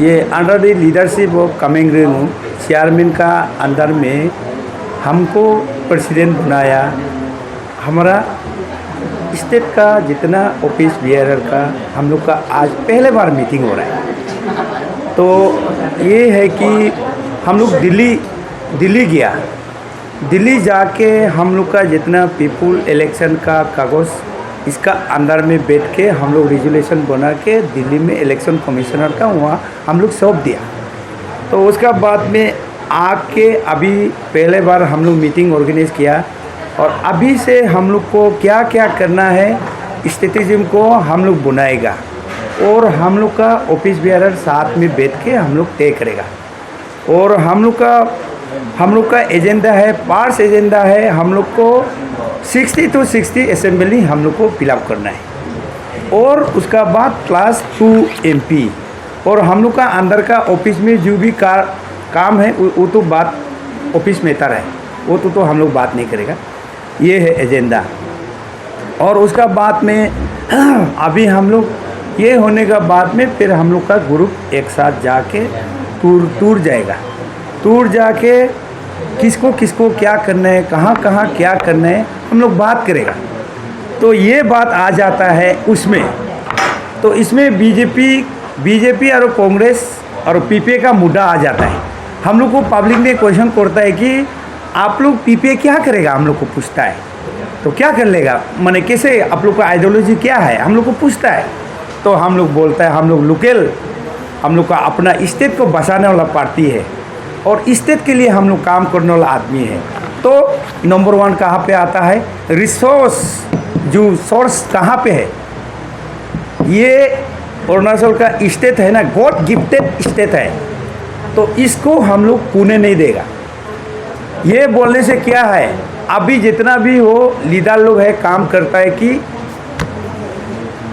ये under the leadership of coming Renu chairman का अंदर में हमको प्रेसिडेंट बनाया। हमारा स्टेट का जितना ऑफिस बियरर का हम लोग का आज पहले बार मीटिंग हो रहा है। तो ये है कि हम लोग दिल्ली गया। दिल्ली जाके हम लोग का जितना पीपुल इलेक्शन का कागज़ इसका अंदर में बैठ के हम लोग रेजुलेशन बना के दिल्ली में इलेक्शन कमिश्नर का वहाँ हम लोग सौंप दिया। तो उसका बाद में आके अभी पहले बार हम लोग मीटिंग ऑर्गेनाइज किया और अभी से हम लोग को क्या क्या करना है स्ट्रेटेजिम को हम लोग बनाएगा और हम लोग का ऑफिस बियरर साथ में बैठ के हम लोग तय करेगा। और हम लोग का एजेंडा है, पार्स एजेंडा है, हम लोग को 60 to 60 असेंबली हम लोग को फिलअप करना है। और उसका बाद क्लास 2 MP और हम लोग का अंदर का ऑफिस में जो भी काम है वो तो बात ऑफिस में है, वो तो हम लोग बात नहीं करेगा। ये है एजेंडा। और उसका बाद में अभी हम लोग ये होने का बाद में फिर हम लोग का ग्रुप एक साथ जाके टूर जाएगा। टूर जाके किसको क्या करना है, कहाँ क्या करना है हम लोग बात करेगा। तो ये बात आ जाता है उसमें। तो इसमें बीजेपी और कांग्रेस और पीपीए का मुद्दा आ जाता है। हम लोग को पब्लिक ने क्वेश्चन करता है कि आप लोग पीपीए क्या करेगा, हम लोग को पूछता है। तो क्या कर लेगा, माने कैसे आप लोग का आइडियोलॉजी क्या है, हम लोग को पूछता है। तो हम लोग बोलता है हम लोग लोकल, हम लोग का अपना स्टेट को बचाने वाला पार्टी है और स्टेट के लिए हम लोग काम करने वाला आदमी है। तो नंबर 1 कहाँ पे आता है, रिसोर्स जो सोर्स कहाँ पे है। ये अरुणाचल का स्टेट है ना, गॉड गिफ्टेड स्टेट है। तो इसको हम लोग पुणे नहीं देगा। ये बोलने से क्या है, अभी जितना भी हो लीडर लोग है काम करता है कि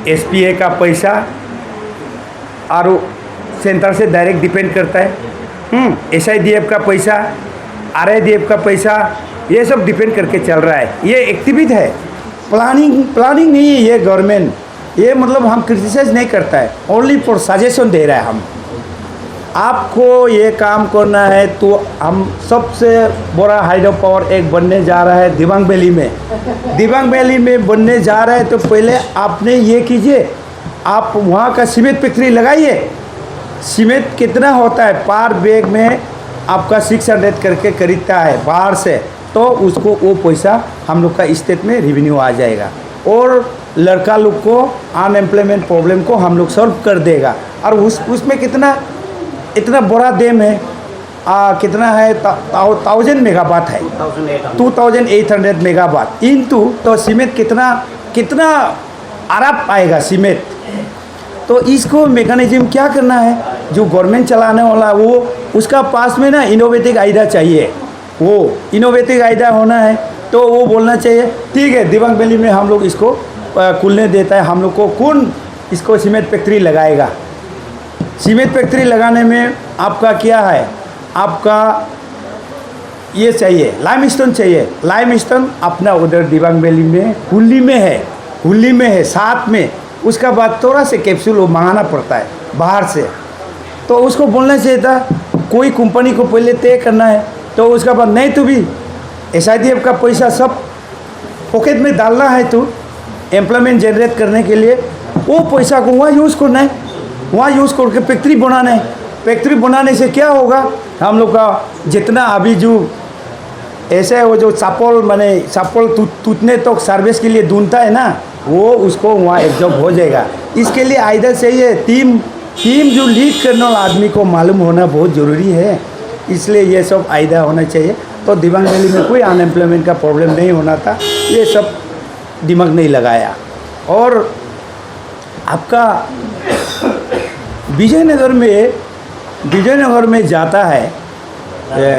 SPA का पैसा और सेंटर से डायरेक्ट डिपेंड करता है। SIDF का पैसा, RIDF का पैसा, ये सब डिपेंड करके चल रहा है। ये एक्टिविटी है, प्लानिंग नहीं है ये गवर्नमेंट। ये मतलब हम क्रिटिसाइज नहीं करता है, ओनली फॉर सजेशन दे रहा है। हम आपको ये काम करना है तो हम सबसे बड़ा हाइड्रो पावर एक बनने जा रहा है दिबांग वैली में बनने जा रहा है। तो पहले आपने ये कीजिए, आप वहाँ का सीमेंट फैक्ट्री लगाइए। सीमेंट कितना होता है, पर बैग में आपका 600 करके खरीदता है बाहर से, तो उसको वो पैसा हम लोग का स्टेट में रेवेन्यू आ जाएगा और लड़का लोग को अनएम्प्लॉयमेंट प्रॉब्लम को हम लोग सॉल्व कर देगा। और उसमें इतना बड़ा डैम है, कितना है 1000 मेगावाट है, 2800 मेगावाट इंटू। तो सीमेंट कितना अरब आएगा सीमेंट। तो इसको मैकेनिज्म क्या करना है, जो गवर्नमेंट चलाने वाला वो उसका पास में ना इनोवेटिव आइडिया चाहिए। वो इनोवेटिव आइडिया होना है तो वो बोलना चाहिए ठीक है दिबांग वैली में हम लोग इसको खुलने देता है, हम लोग को कौन इसको सीमेंट फैक्ट्री लगाएगा। सीमेंट फैक्ट्री लगाने में आपका क्या है, आपका ये चाहिए लाइमस्टोन चाहिए। लाइमस्टोन अपना उधर दिबांग वैली में हुल्ली में है साथ में। उसका बाद थोड़ा से कैप्सूल वो मंगाना पड़ता है बाहर से। तो उसको बोलना चाहिए था कोई कंपनी को पहले तय करना है। तो उसका बाद नहीं तो भी SIDF का पैसा सब पॉकेट में डालना है, तो एम्प्लॉयमेंट जनरेट करने के लिए वो पैसा को वहाँ यूज़ करना है, वहाँ यूज़ करके फैक्ट्री बनाना है। फैक्ट्री बनाने से क्या होगा, हम लोग का जितना अभी जो ऐसे वो जो चप्पल टूटने तो सर्विस के लिए ढूंढता है ना, वो उसको वहाँ एब्जॉर्ब हो जाएगा। इसके लिए आइडिया चाहिए, टीम जो लीड करने वाला आदमी को मालूम होना बहुत ज़रूरी है। इसलिए ये सब आइडिया होना चाहिए। तो दिबांग वैली में कोई अनएम्प्लॉयमेंट का प्रॉब्लम नहीं होना था, ये सब दिमाग नहीं लगाया। और आपका विजयनगर में जाता है,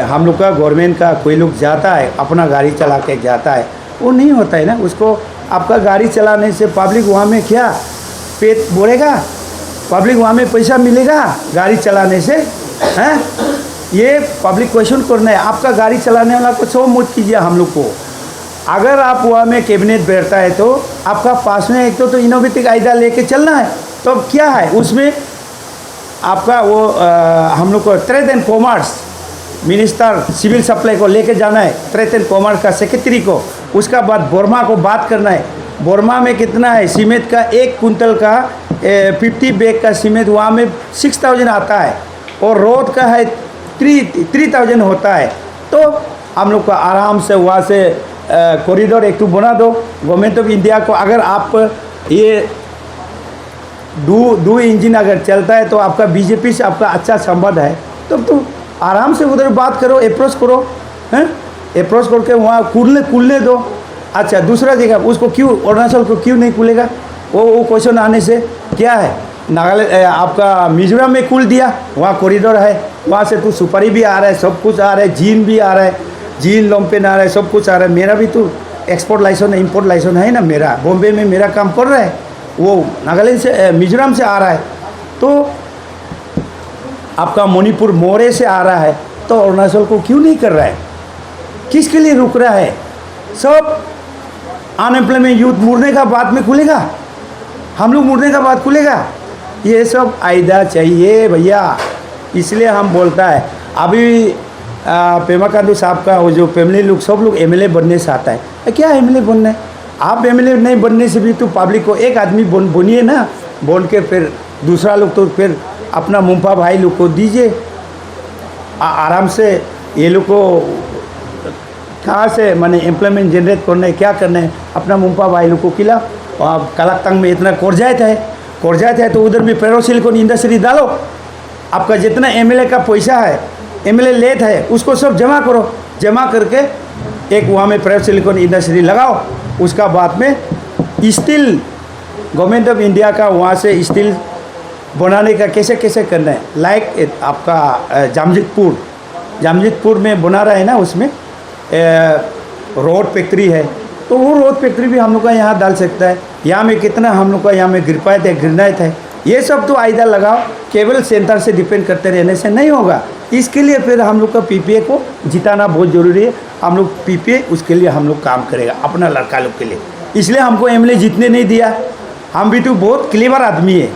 हम लोग का गवर्नमेंट का कोई लोग जाता है अपना गाड़ी चला के जाता है, वो नहीं होता है ना। उसको आपका गाड़ी चलाने से पब्लिक वहाँ में क्या पेट बोलेगा, पब्लिक वहाँ में पैसा मिलेगा गाड़ी चलाने से, हैं। ये पब्लिक क्वेश्चन करना है। आपका गाड़ी चलाने वाला को शो मत कीजिए हम लोग को। अगर आप वहाँ में कैबिनेट बैठता है तो आपका पास में एक तो इनोवेटिव आइडिया लेके चलना है। तो क्या है उसमें आपका वो हम लोग को trade and commerce minister civil supply को लेके जाना है, ट्रेड एंड कॉमर्स का सेक्रेटरी को। उसका बाद बोरमा को बात करना है, बोरमा में कितना है सीमेंट का, 1 कुंटल का 50 बैग का सीमेंट वहाँ में 6000 आता है, और रोड का है 3000 होता है। तो हम लोग को आराम से वहाँ से कॉरिडोर एक तो बना दो गवर्नमेंट ऑफ इंडिया को। अगर आप ये दो इंजन अगर चलता है तो आपका बीजेपी से आपका अच्छा संबंध है, तो आराम से उधर बात करो, अप्रोच करो, हैं अप्रोच करके वहाँ खुलने दो। अच्छा दूसरा जगह उसको क्यों, अरुणाचल को क्यों नहीं खुलेगा? वो क्वेश्चन आने से क्या है, नागालैंड आपका मिजोरम में खुल दिया, वहाँ कॉरिडोर है, वहाँ से तो सुपारी भी आ रहा है, सब कुछ आ रहा है, जीन भी आ रहा है, जीन लॉम्पेन आ रहा है, सब कुछ आ रहा है। मेरा भी तो एक्सपोर्ट लाइसेंस इम्पोर्ट लाइसेंस है ना, मेरा बॉम्बे में मेरा काम कर रहा है, वो नागालैंड से मिजोरम से आ रहा है, तो आपका मणिपुर मोरे से आ रहा है, तो अरुणाचल को क्यों नहीं कर रहा है? किसके लिए रुक रहा है? सब अनएम्प्लॉयमेंट यूथ मुड़ने का बाद में खुलेगा, हम लोग मुड़ने का बाद खुलेगा। ये सब आइडिया चाहिए भैया, इसलिए हम बोलता है। अभी पेमा खांडू साहब का वो जो फैमिली लोग सब लोग एमएलए बनने से आता है, क्या एमएलए बनना है? आप एमएलए नहीं बनने से भी तो पब्लिक को एक आदमी बनिए ना, बोल के फिर दूसरा लोग तो फिर अपना मुंफा भाई लोग को दीजिए आराम से। ये लोग को कहाँ से माने एम्प्लॉयमेंट जनरेट करना है, क्या करना है, अपना मुंफा भाई लोग को खिलाओ। और कलाकतंग में इतना कोरजात है तो उधर भी फेरोसिलिकॉन इंडस्ट्री डालो। आपका जितना एमएलए का पैसा है, एमएलए लेट है, उसको सब जमा करो, जमा करके एक वहाँ में फेरोसिलिकॉन इंडस्ट्री लगाओ। उसका बाद में स्टील गवर्नमेंट ऑफ इंडिया का वहाँ से स्टील बनाने का कैसे कैसे करना है, लाइक आपका जामजिदपुर में बना रहा है ना, उसमें रोड फैक्ट्री है, तो वो रोड फैक्ट्री भी हम लोग का यहाँ डाल सकता है। यहाँ में कितना हम लोग का यहाँ में गिरनायत है, ये सब तो आइडिया लगाओ। केवल सेंटर से डिपेंड करते रहने से नहीं होगा, इसके लिए फिर हम लोग का पीपीए को जिताना बहुत ज़रूरी है। हम लोग पीपीए उसके लिए हम लोग काम करेगा अपना लड़का लोग के लिए, इसलिए हमको एमएलए जीतने नहीं दिया। हम भी तो बहुत क्लेवर आदमी है,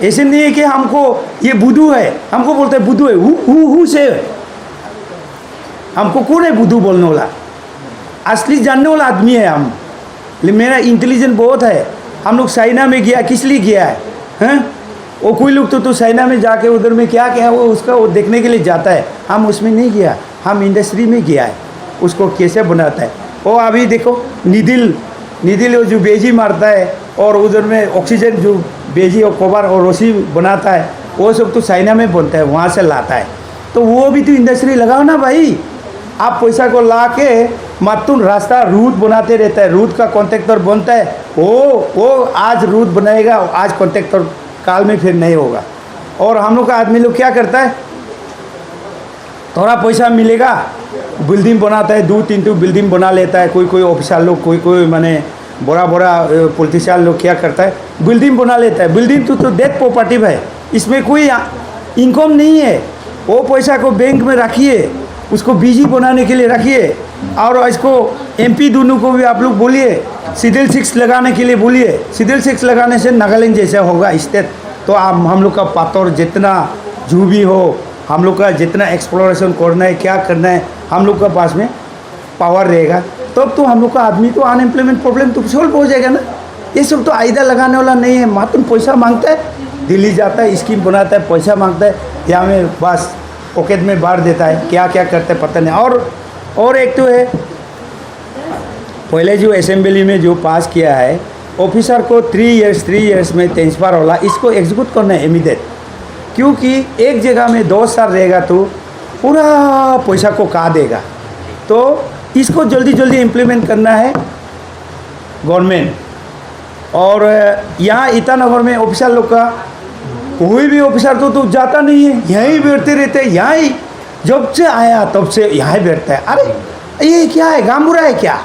ऐसे नहीं है कि हमको ये बुद्धू है, हमको बोलते हैं बुद्धू है, हु से हमको कौन है बुद्धू बोलने वाला? असली जानने वाला आदमी है हम। मेरा इंटेलिजेंट बहुत है। हम लोग चाइना में गया, किस लिए गया है, हैं? वो कोई लोग तो चाइना में जाके उधर में क्या क्या वो उसका वो देखने के लिए जाता है, हम उसमें नहीं गया, हम इंडस्ट्री में गया है, उसको कैसे बनाता है। वो अभी देखो निदिल वो जो बेजी मारता है, और उधर में ऑक्सीजन जो बेजी और कोबार और रोसी बनाता है, वो सब तो चाइना में बनता है, वहाँ से लाता है। तो वो भी तो इंडस्ट्री लगाओ ना भाई। आप पैसा को ला के मातून रास्ता रूट बनाते रहता है, रूट का कॉन्ट्रैक्टर बनता है, वो आज रूट बनाएगा, आज कॉन्ट्रैक्टर काल में फिर नहीं होगा। और हम लोग का आदमी लोग क्या करता है, थोड़ा पैसा मिलेगा, बिल्डिंग बनाता है, 2-3 बिल्डिंग बना लेता है। कोई ऑफिसर लोग, कोई माने बड़ा पॉलिटिशियन लोग क्या करता है, बिल्डिंग बना लेता है। बिल्डिंग तो डेथ प्रॉपर्टी है, इसमें कोई इनकम नहीं है। वो पैसा को बैंक में रखिए, उसको बीजी बनाने के लिए रखिए, और इसको एमपी दोनों को भी आप लोग बोलिए सिडिल 6 लगाने के लिए बोलिए। सिडिल 6 लगाने से नागालैंड जैसा होगा स्टेट, तो हम लोग का पाथर जितना जो भी हो, हम लोग का जितना एक्सप्लोरेशन करना है, क्या करना है, हम लोग का पास में पावर रहेगा, तब तो हम लोग का आदमी तो अनएम्प्लॉयमेंट प्रॉब्लम तो सॉल्व हो जाएगा ना। ये सब तो आइडिया लगाने वाला नहीं है, मात्र पैसा मांगता है, दिल्ली जाता है, स्कीम बनाता है, पैसा मांगता है, यहाँ में बस पॉकेट में बांट देता है, क्या क्या करते हैं पता नहीं। और एक तो है, पहले जो असेंबली में जो पास किया है, ऑफिसर को 3 इयर्स में ट्रांसफर होला, इसको एग्जीक्यूट करना है इमीडिएट, क्योंकि एक जगह में 2 साल रहेगा तो पूरा पैसा को का देगा। तो इसको जल्दी इम्प्लीमेंट करना है गवर्नमेंट। और यहाँ ईटानगर में ऑफिसर लोग का कोई भी ऑफिसर तो जाता नहीं है, यहीं बैठते रहते हैं, यहाँ जब से आया तब से यहाँ बैठता है। अरे ये क्या है, गामबुरा है क्या?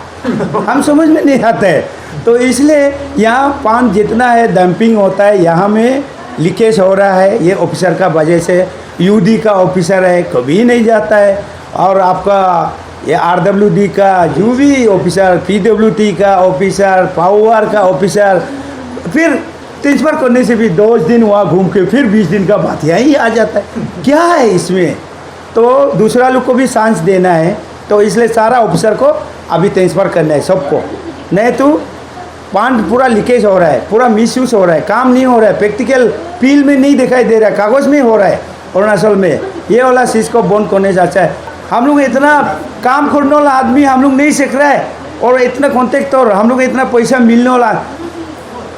हम समझ में नहीं आता है। तो इसलिए यहाँ पान जितना है डंपिंग होता है, यहाँ में लीकेज हो रहा है, ये ऑफिसर का वजह से। यूडी का ऑफिसर है, कभी नहीं जाता है, और आपका ये आरडब्ल्यूडी का जो भी ऑफिसर, पीडब्ल्यूटी का ऑफिसर, पावर का ऑफिसर, फिर ट्रांसफ़र करने से भी 10 दिन वहाँ घूम के फिर 20 दिन का बात यही आ जाता है। क्या है इसमें? तो दूसरा लोग को भी चांस देना है, तो इसलिए सारा ऑफिसर को अभी ट्रांसफ़र करना है सबको। नहीं तो फंड पूरा लीकेज हो रहा है, पूरा मिसयूज हो रहा है, काम नहीं हो रहा है, प्रैक्टिकल फील्ड में नहीं दिखाई दे रहा है, कागज़ में हो रहा है अरुणाचल में। ये वाला चीज़ को बंद करने चाहता है। हम लोग इतना काम करने वाला आदमी हम लोग नहीं सीख रहा है, और इतना कॉन्टेक्ट और हम लोग इतना पैसा मिलने वाला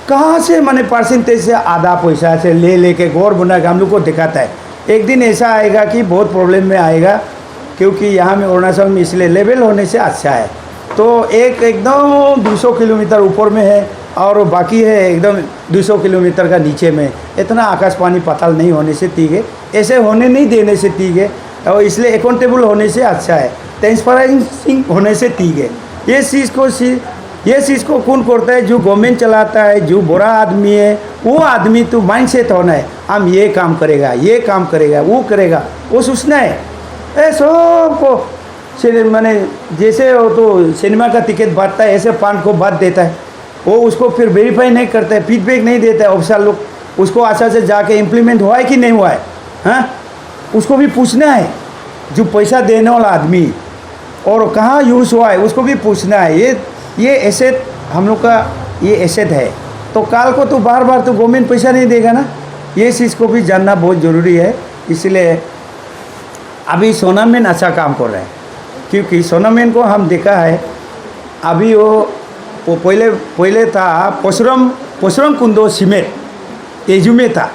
कहाँ से, माने परसेंटेज से आधा पैसा से ले के घर बना के हम लोग को दिखाता है। एक दिन ऐसा आएगा कि बहुत प्रॉब्लम में आएगा, क्योंकि यहाँ में अरुणाचल में इसलिए लेवल होने से अच्छा है। तो एक एकदम 200 किलोमीटर ऊपर में है और बाकी है एकदम 200 किलोमीटर का नीचे में। इतना आकाश पानी पाताल नहीं होने से ठीक है, ऐसे होने नहीं देने से ठीक है, और इसलिए अकाउंटेबल होने से अच्छा है, ट्रांसपेरेंसी होने से ठीक है। ये चीज़ को कौन करता है? जो गवर्नमेंट चलाता है, जो बुरा आदमी है, वो आदमी तो माइंड सेट होना है, हम ये काम करेगा, ये काम करेगा, वो करेगा, वो सोचना है। सबको मैंने जैसे वो तो सिनेमा का टिकट बांटता है, ऐसे फंड को बांट देता है। वो उसको फिर वेरीफाई नहीं करता है, फीडबैक नहीं देता है ऑफिसर लोग, उसको अच्छा से जाके इम्प्लीमेंट हुआ है कि नहीं हुआ है, हाँ उसको भी पूछना है। जो पैसा देने वाला आदमी और कहाँ यूज़ हुआ है उसको भी पूछना है। ये एसेट हम लोग का, ये एसेट है, तो कल को तो बार बार तो गवर्नमेंट पैसा नहीं देगा ना। ये चीज़ को भी जानना बहुत ज़रूरी है। इसलिए अभी सोनामेन अच्छा काम कर रहा है, क्योंकि सोनामेन को हम देखा है अभी वो पहले था पोसरम कुंदो सीमेंट एजू में था।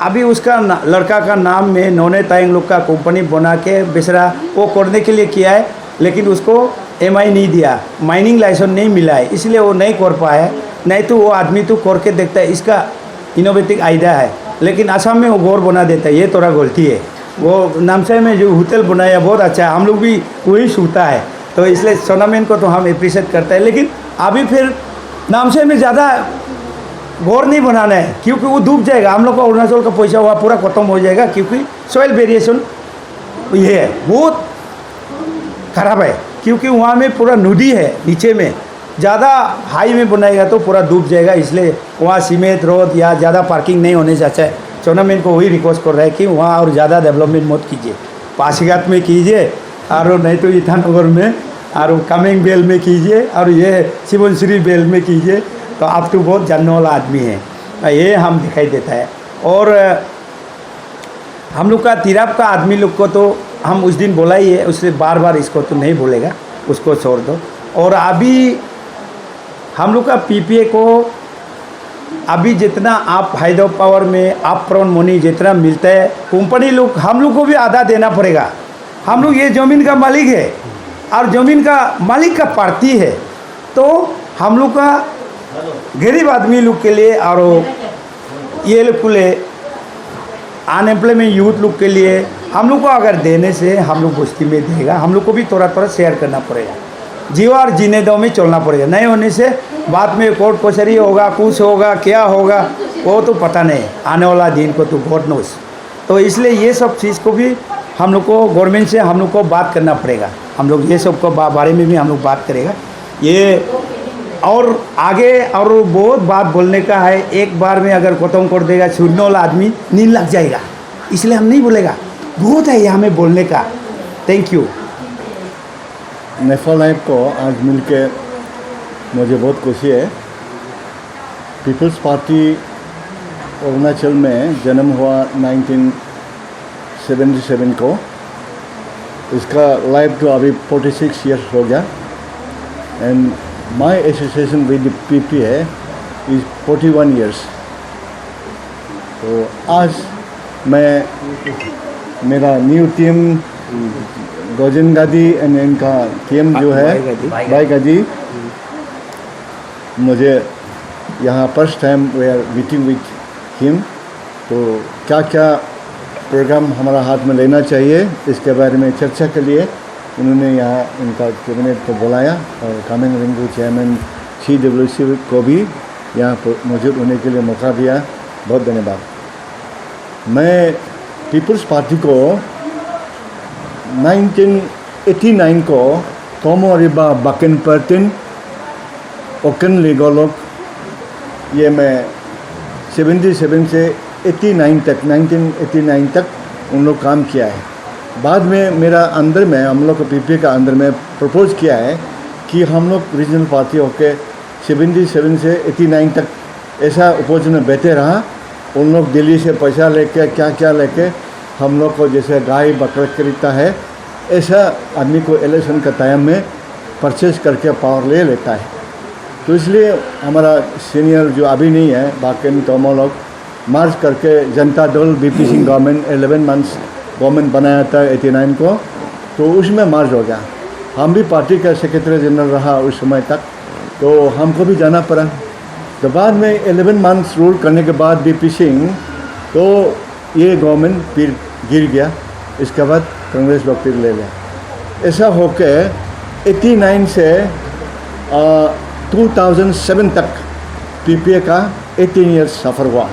अभी उसका लड़का का नाम में नौने तायंग लोग का कंपनी बना के बेचरा वो करने के लिए किया है, लेकिन उसको MI नहीं दिया, माइनिंग लाइसेंस नहीं मिला है, इसलिए वो नहीं कर पाया। नहीं तो वो आदमी तो करके देखता है, इसका इनोवेटिव आइडिया है, लेकिन असम में वो गोर बना देता है। ये थोड़ा गलती है। वो नामसाई में जो होटल बनाया बहुत अच्छा है, हम लोग भी वही सूता है, तो इसलिए सोनामेन को तो हम अप्रिशिएट करते हैं। लेकिन अभी फिर नामसाई में ज़्यादा गोर नहीं बनाना है, क्योंकि वो डूब जाएगा। हम लोग का अरुणाचल का पैसा हुआ पूरा खत्म हो जाएगा, क्योंकि सॉइल वेरिएशन ये है बहुत खराब है, क्योंकि वहाँ में पूरा नदी है नीचे में। ज़्यादा हाई में बनाएगा तो पूरा डूब जाएगा, इसलिए वहाँ सीमेंट रोड या ज़्यादा पार्किंग नहीं होने से अच्छा है। सोनामेन को वही रिक्वेस्ट कर रहा है कि वहाँ और ज़्यादा डेवलपमेंट मत कीजिए, पासीघाट में कीजिए, और नहीं तो ईटानगर में, और कामेंग बेल में कीजिए, और ये शिवनश्री बेल में कीजिए। तो आप तो बहुत जानने वाला आदमी है, ये हम दिखाई देता है। और हम लोग का तिराप का आदमी लोग को तो हम उस दिन बोला ही है, उससे बार बार इसको तो नहीं बोलेगा, उसको छोड़ दो। और अभी हम लोग का PPA को अभी जितना आप हाइड्रो पावर में आप फ्रॉन मनी जितना मिलता है, कंपनी लोग हम लोग को भी आधा देना पड़ेगा। हम लोग ये ज़मीन का मालिक है, और ज़मीन का मालिक का पार्टी है, तो हम लोग का गरीब आदमी लोग के लिए और ये लोग के लिए अनएम्प्लॉयमेंट यूथ लोग के लिए हम लोग को अगर देने से हम लोग बस्ती में देगा, हम लोग को भी थोड़ा थोड़ा शेयर करना पड़ेगा। जीवा और जीने दो में चलना पड़ेगा। नहीं होने से बाद में कोर्ट कचहरी होगा, कुछ होगा, क्या होगा वो तो पता नहीं, आने वाला दिन को तो गॉड नोस। तो इसलिए ये सब चीज़ को भी हम लोग को गवर्नमेंट से हम लोग को बात करना पड़ेगा। हम लोग ये सब को बारे में भी हम लोग बात करेगा। ये और आगे और बहुत बात बोलने का है, एक बार में अगर खत्म कर देगा सुनने वाला आदमी नींद लग जाएगा, इसलिए हम नहीं बोलेगा, बहुत है यहाँ में बोलने का। Thank you. नेफा लाइफ को आज मिलके मुझे बहुत खुशी है। पीपल्स पार्टी अरुणाचल में जन्म हुआ 1977 को, इसका लाइफ तो अभी 46 ईयर्स हो गया। And my association with PPA is 41 years. तो आज मैं मेरा न्यू टीम गौजन गादी एंड इनका टीम जो है भाई गादी, मुझे यहाँ first time we are meeting with him. तो क्या क्या प्रोग्राम हमारा हाथ में लेना चाहिए इसके बारे में चर्चा के लिए उन्होंने यहाँ इनका कैबिनेट को बुलाया, और कामेंग रिंगू चेयरमैन CWC को भी यहाँ पर मौजूद होने के लिए मौका दिया। बहुत धन्यवाद। मैं पीपल्स पार्टी को 1989 को तोमो रिबा बाकेन पर्टिन ओकन लेगोलोक ये मैं 77 से 89 तक 1989 तक उन लोग काम किया है। बाद में मेरा अंदर में हम लोग को पीपीए का अंदर में प्रपोज किया है कि हम लोग रीजनल पार्टी होके 77 से 89 तक ऐसा अपोजिशन में बैठे रहा। उन लोग दिल्ली से पैसा लेके क्या क्या लेके हम लोग को जैसे गाय बकरा खरीदता है ऐसा आदमी को इलेक्शन का टाइम में परचेज करके पावर ले लेता है। तो इसलिए हमारा सीनियर जो अभी नहीं है बाकी तोमो लोग मार्च करके Janata Dal BP Singh government 11 months government बनाया था 89 को, तो उसमें मार्च हो गया। हम भी पार्टी का सेक्रेटरी जनरल रहा उस समय तक, तो हमको भी जाना पड़ा। तो बाद में 11 मंथ्स रूल करने के बाद बीपी सिंह तो ये गवर्नमेंट फिर गिर गया। इसके बाद कांग्रेस लोग फिर ले लिया। ऐसा होके 89 से 2007 तक पीपीए का 18 ईयर्स सफ़र हुआ।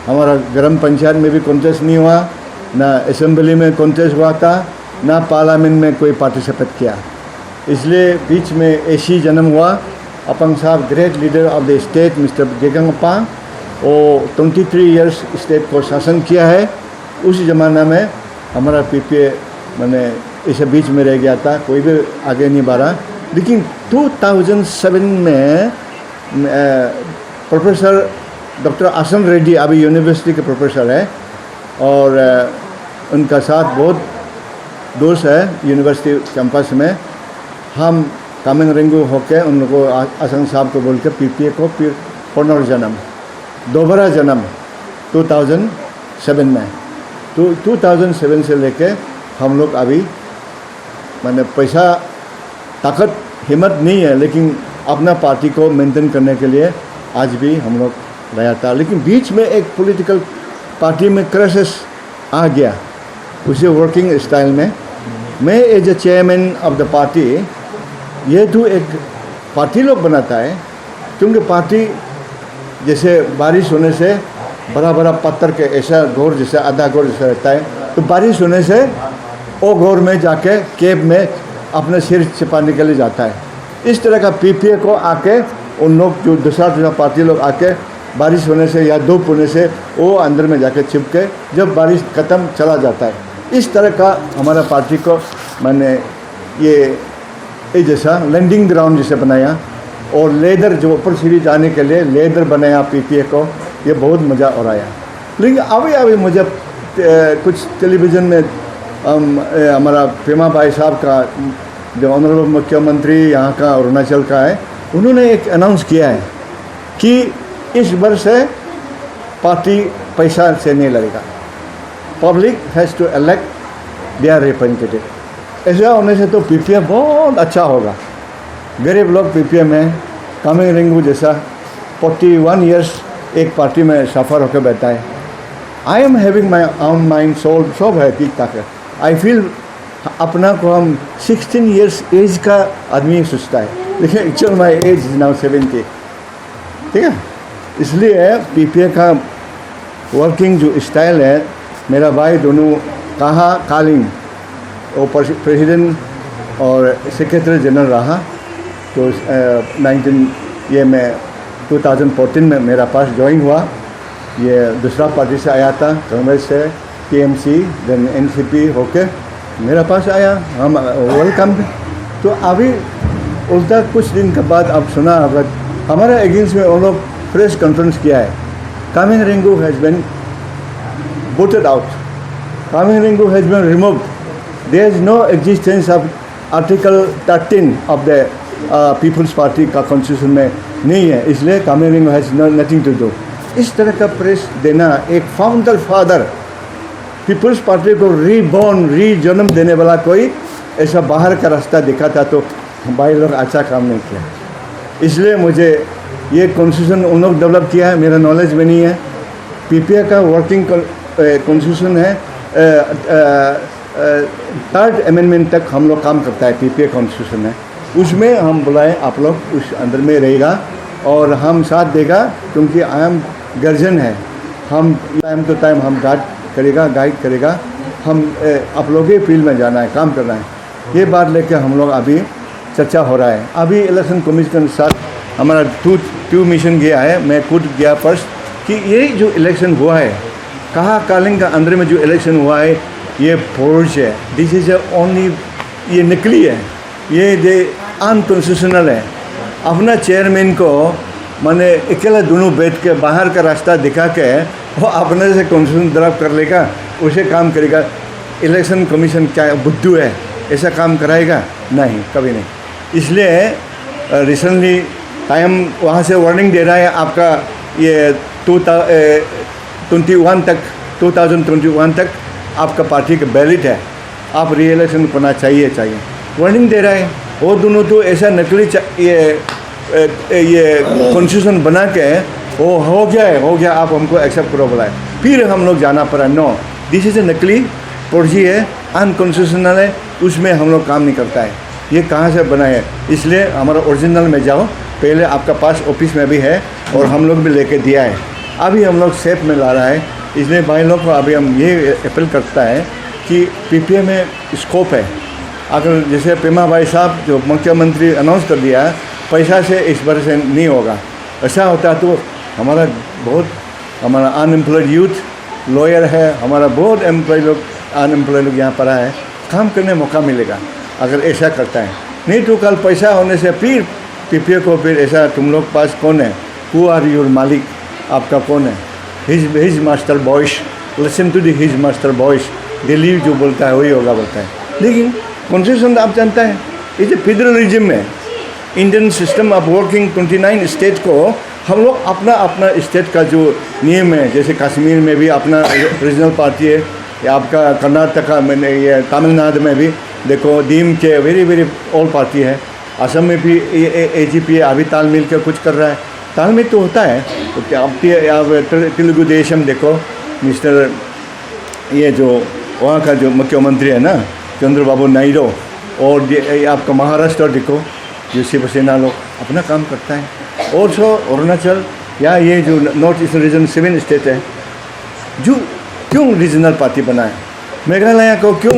हमारा ग्राम पंचायत में भी कॉन्टेस्ट नहीं हुआ, ना असेंबली में कॉन्टेस्ट हुआ था, ना पार्लियामेंट में कोई पार्टिसिपेट किया। इसलिए बीच में ऐसी जन्म हुआ अपंग साहब great leader of the state mister गेगंगपा, वो 23 ईयर्स स्टेट को शासन किया है। उस ज़माना में हमारा पीपीए मैंने इसे बीच में रह गया था, कोई भी आगे नहीं बढ़ा। लेकिन 2007 में प्रोफेसर डॉक्टर आसन रेड्डी अभी यूनिवर्सिटी के प्रोफेसर है और उनका साथ बहुत दोस्त है यूनिवर्सिटी कैंपस में। हम कामेंगरेंगू होके उन लोगों को आसन साहब को बोल के पीपीए को फिर पुनर्जन्म दोबारा जन्म 2007 में। तो 2007 से लेके हम लोग अभी मैंने पैसा ताकत हिम्मत नहीं है, लेकिन अपना पार्टी को मेंटेन करने के लिए आज भी हम लोग रहा था। लेकिन बीच में एक पॉलिटिकल पार्टी में क्राइसिस आ गया, उसे वर्किंग स्टाइल में। मैं as a chairman of the party, ये तो एक पार्टी लोग बनाता है, क्योंकि पार्टी जैसे बारिश होने से बड़ा बड़ा पत्थर के ऐसा घोर जैसे आधा घोर जैसा रहता है, तो बारिश होने से वो घोर में जाके केब में अपने सिर छिपाने के लिए जाता है। इस तरह का पीपीए को आके उन लोग जो दूसरा पार्टी लोग आके बारिश होने से या धूप होने से वो अंदर में जाके छिप के जब बारिश ख़त्म चला जाता है। इस तरह का हमारा पार्टी को मैंने ये जैसा लैंडिंग ग्राउंड जैसे बनाया, और लेदर जो ऊपर सीढ़ी जाने के लिए लेदर बनाया पीपीए को। ये बहुत मज़ा और आया। लेकिन अभी मुझे कुछ टेलीविज़न में हमारा पेमा भाई साहब का जो ऑनरेबल मुख्यमंत्री यहाँ का अरुणाचल का है, उन्होंने एक अनाउंस किया है कि इस वर्ष से पार्टी पैसा से नहीं लड़ेगा, public has to elect their representative. ऐसा होने से तो पीपीए बहुत अच्छा होगा। गरीब लोग पीपीए में कामेंगरेंगू जैसा 41 ईयर्स एक पार्टी में सफ़र होकर बैठा है। I am having my own mind soul, सब है ठीक ठाक है। आई फील अपना को हम 16 ईयर्स एज का आदमी सोचता है, लेकिन actual my age is now 70। ठीक है, इसलिए पीपीए का वर्किंग जो स्टाइल है, मेरा भाई दोनों कहा कालिंग वो प्रेसिडेंट और सेक्रेटरी जनरल रहा। तो 2014 में मेरा पास ज्वाइन हुआ। ये दूसरा पार्टी से आया था, कांग्रेस से, टीएमसी, देन एनसीपी होके मेरा पास आया। हम वेलकम। तो अभी उसका कुछ दिन के बाद अब सुना अगर हमारे अगेंस्ट में उन लोग प्रेस कॉन्फ्रेंस किया है। कामेंगरेंगू has been voted out. Kamehamehangu has been removed. There is no existence of Article 13 of the People's Party का कॉन्स्टिट्यूशन में नहीं है, इसलिए कामेहामेहांगू हैज़ नथिंग टू डू। इस तरह का प्रेस देना, एक फाउंडर फादर पीपल्स पार्टी को रीबॉर्न रीजन्म देने वाला कोई ऐसा बाहर का रास्ता दिखा था, तो भाई लोग अच्छा काम नहीं किया। इसलिए मुझे ये कॉन्स्टिट्यूशन उन लोग डेवलप किया है, मेरा नॉलेज में नहीं है। पीपीए का वर्किंग कॉन्स्टिट्यूशन है, 3rd अमेंडमेंट तक हम लोग काम करता है। पीपीए कॉन्स्टिट्यूशन है, उसमें हम बुलाएं आप लोग उस अंदर में रहेगा और हम साथ देगा, क्योंकि आई एम गर्जन है। हम टाइम टू टाइम हम गाइड करेगा। हम आप लोग ही फील्ड में जाना है, काम करना है। ये बात लेके हम लोग अभी चर्चा हो रहा है। अभी इलेक्शन कमीशन के साथ हमारा टू मिशन गया है। मैं खुद गया फर्स्ट कि ये जो इलेक्शन हुआ है, कहा कालिंग का अंदर में जो इलेक्शन हुआ है ये फोर्ज है, दिस इज ओनली, ये नकली है, ये अनकॉन्स्टिट्यूशनल है। अपना चेयरमैन को मैंने अकेला दोनों बैठ के बाहर का रास्ता दिखा के वो अपने से कॉन्स्टिट्यूशन ड्राफ्ट कर लेगा, उसे काम करेगा। इलेक्शन कमीशन क्या बुद्धू है, ऐसा काम कराएगा? नहीं, कभी नहीं। इसलिए रिसेंटली टाइम वहाँ से वार्निंग दे रहा है, आपका ये 2021 तक आपका पार्टी का बैलेट है, आप री इलेक्शन करना चाहिए वार्निंग दे रहा है। वो दोनों तो ऐसा नकली ये कॉन्स्टिट्यूशन बना के वो हो गया आप हमको एक्सेप्ट करो बुलाए, फिर हम लोग जाना पड़ा। नो, दिस इज ए नकली फर्जी है, अनकॉन्स्टिट्यूशनल है, उसमें हम लोग काम नहीं करता है। ये कहाँ से बना है? इसलिए हमारा ओरिजिनल में जाओ, पहले आपका पास ऑफिस में भी है और हम लोग भी लेके दिया है, अभी हम लोग सेफ में ला रहा है। इसलिए भाई लोग को अभी हम ये अपील करता है कि पीपीए में स्कोप है। अगर जैसे पेमा भाई साहब जो मुख्यमंत्री अनाउंस कर दिया, पैसा से इस बार से नहीं होगा, ऐसा होता तो हमारा अनएम्प्लॉयड यूथ लॉयर है, हमारा बहुत अनएम्प्लॉयड लोग यहाँ पर है, काम करने मौका मिलेगा अगर ऐसा करता है। नहीं तो कल पैसा होने से फिर पीपीए को फिर ऐसा, तुम लोग पास कौन है, हु आर योर मालिक, आपका कौन है, his master voice, listen to the his master voice, Delhi जो बोलता है वही होगा बोलता है। लेकिन कॉन्स्टिट्यूशन आप जानता है इसे फेडरलिज्म में Indian system of working 29 state को हम लोग अपना स्टेट का जो नियम है, जैसे कश्मीर में भी अपना रीजनल पार्टी है, या आपका कर्नाटका में, ये तमिलनाडु में भी देखो डीएम के वेरी ऑल पार्टी है, असम में भी एजीपी अभी तालमेल के कुछ कर रहा है, तालमेल तो होता है। तो क्या आप तेलुगु देशम देखो, मिस्टर ये जो वहाँ का जो मुख्यमंत्री है ना चंद्रबाबू नायडू, और आपका महाराष्ट्र देखो जो शिवसेना लोग अपना काम करता है। और सो अरुणाचल या ये जो नॉर्थ ईस्ट रीजन 7 स्टेट है, जो क्यों रीजनल पार्टी बनाए, मेघालय को क्यों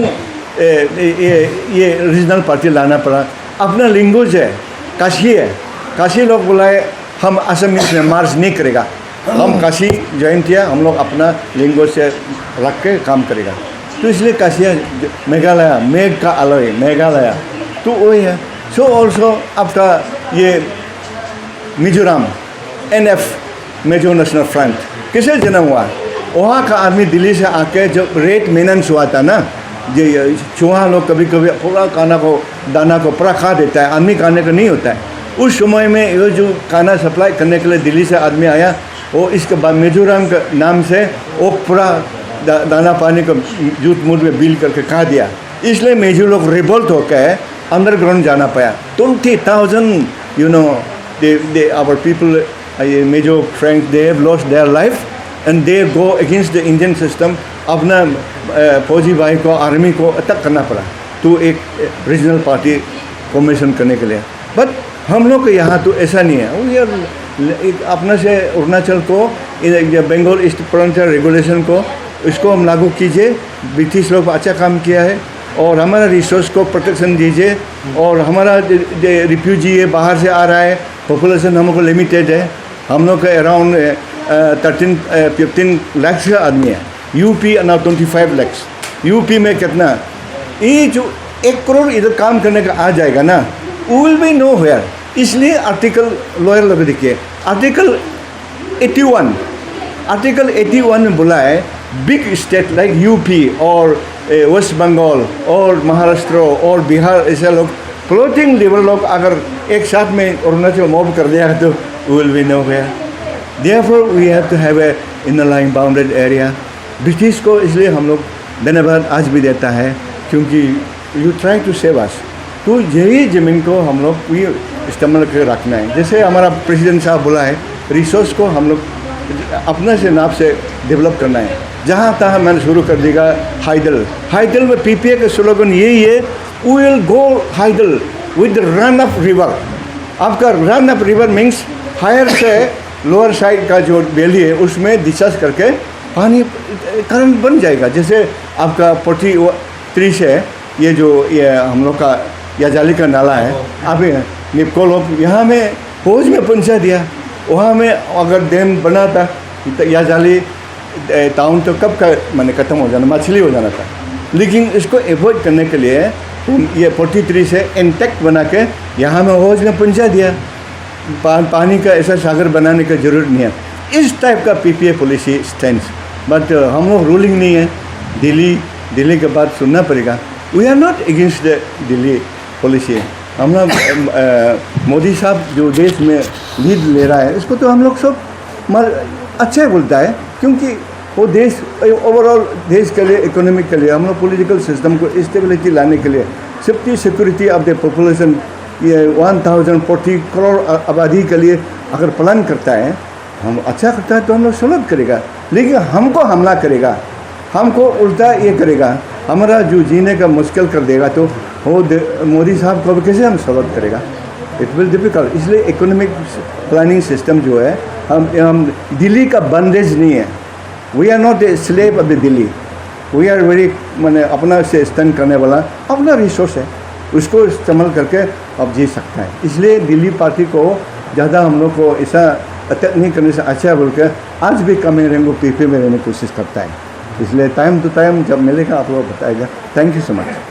ये रीजनल पार्टी लाना पड़ा? अपना लैंग्वेज है, काशी है, काशी लोग बुलाए, हम असम में मार्च नहीं करेगा, हम काशी ज्वाइन किया, हम लोग अपना लैंग्वेज से रख के काम करेगा। तो इसलिए काशी मेघालय, मेघ का अलग है मेघालय, तो वही है। सो ऑल्सो आपका ये मिजोरम NF मेजो नेशनल फ्रंट किसे जन्म हुआ? वहाँ का आदमी दिल्ली से आके जब रेट मेनन्स हुआ था ना, ये चूहा लोग कभी पूरा दाना को पूरा खा देता है, आदमी खाने का नहीं होता है। उस समय में ये जो खाना सप्लाई करने के लिए दिल्ली से आदमी आया, वो इसके बाद मिजोरम के नाम से वो पूरा दाना पानी को जूत मूत में बिल करके खा दिया। इसलिए मेजो लोग रिवोल्ट होकर अंडरग्राउंड जाना पाया। 20,000 our people, meso friends, they have lost their life and they go against the Indian system। अपना फौजी भाई को, आर्मी को अटैक करना पड़ा तो एक रीजनल पार्टी फॉर्मेशन करने के लिए। बट हम लोग के यहाँ तो ऐसा नहीं है। वो ये अपना से अरुणाचल को, बंगाल ईस्ट फ्रंटियर रेगुलेशन को, इसको हम लागू कीजिए। ब्रिटिश लोग अच्छा काम किया है और हमारा रिसोर्स को प्रोटेक्शन दीजिए। और हमारा रिफ्यूजी है, बाहर से आ रहा है, पॉपुलेशन हमको लिमिटेड है, हम लोग का अराउंड 15 लाख का आदमी है। यूपी ना 25 लाख। यूपी में कितना, ये जो 1 करोड़ इधर काम करने का आ जाएगा ना, विल बी नो वेयर। इसलिए आर्टिकल लॉयर लोग देखिए, आर्टिकल 81 में बोला है बिग स्टेट लाइक यूपी और वेस्ट बंगाल और महाराष्ट्र और बिहार, ऐसे लोग फ्लोटिंग लेवल लोग अगर एक साथ में अरुणाचल मूव कर दिया तो will be nowhere. Therefore we have to have a inner line bounded area. British को इसलिए हम लोग धन्यवाद आज भी देता है क्योंकि you try to save us. तो यही ज़मीन को हम लोग ये इस्तेमाल करके रखना है। जैसे हमारा प्रेसिडेंट साहब बोला है, रिसोर्स को हम लोग अपने से नाप से डेवलप करना है। जहाँ तहाँ मैंने शुरू कर देगा हाइडल में पीपीए का स्लोगन यही है, we will go hydel with the run of river. आपका run of river means higher से लोअर साइड का जो वैली है उसमें डिस्चार्ज करके पानी करंट बन जाएगा। जैसे आपका 43 से ये हम लोग का याजाली का नाला है, अभी निपको लोग यहाँ में फौज में पहुँचा दिया। वहाँ में अगर डैम बना था यह जाली टाउन तो कब का मैंने ख़त्म हो जाना, मछली हो जाना था। लेकिन इसको एवॉइड करने के लिए ये 43 से इंटैक्ट बना के यहाँ में हौज ने पहुँचा दिया। पानी का ऐसा सागर बनाने का ज़रूरत नहीं है। इस टाइप का पीपीए पॉलिसी स्टैंड, बट हम लोग रूलिंग नहीं है। दिल्ली के बाद सुनना पड़ेगा। We are not against the Delhi policy. हम लोग मोदी साहब जो देश में लीड ले रहा है, इसको तो हम लोग सब अच्छा बोलता है, क्योंकि वो देश ओवरऑल देश के लिए, इकोनॉमिक के लिए, हम लोग पॉलिटिकल सिस्टम को स्टेबिलिटी लाने के लिए, safety security of the population, ये 1040 करोड़ आबादी के लिए अगर प्लान करता है, हम अच्छा करता है तो हम लोग स्वागत करेगा। लेकिन हमको हमला करेगा, हमको उल्टा ये करेगा, हमारा जो जीने का मुश्किल कर देगा, तो वो मोदी साहब को कैसे हम स्वागत करेगा? It will difficult. इसलिए इकोनॉमिक प्लानिंग सिस्टम जो है, हम दिल्ली का बंदेज नहीं है। We are not a slave of the Delhi. We are very मैंने अपना से स्टैंड करने वाला अपना रिसोर्स है, उसको इस्तेमाल करके अब जी सकता है। इसलिए दिल्ली पार्टी को ज़्यादा हम लोग को ऐसा अटैक नहीं करने से अच्छा बोल के आज भी कम रहेंगे पीपी में रहने की कोशिश करता है। इसलिए टाइम टू टाइम जब मिलेगा आप लोग बताएगा। Thank you so much.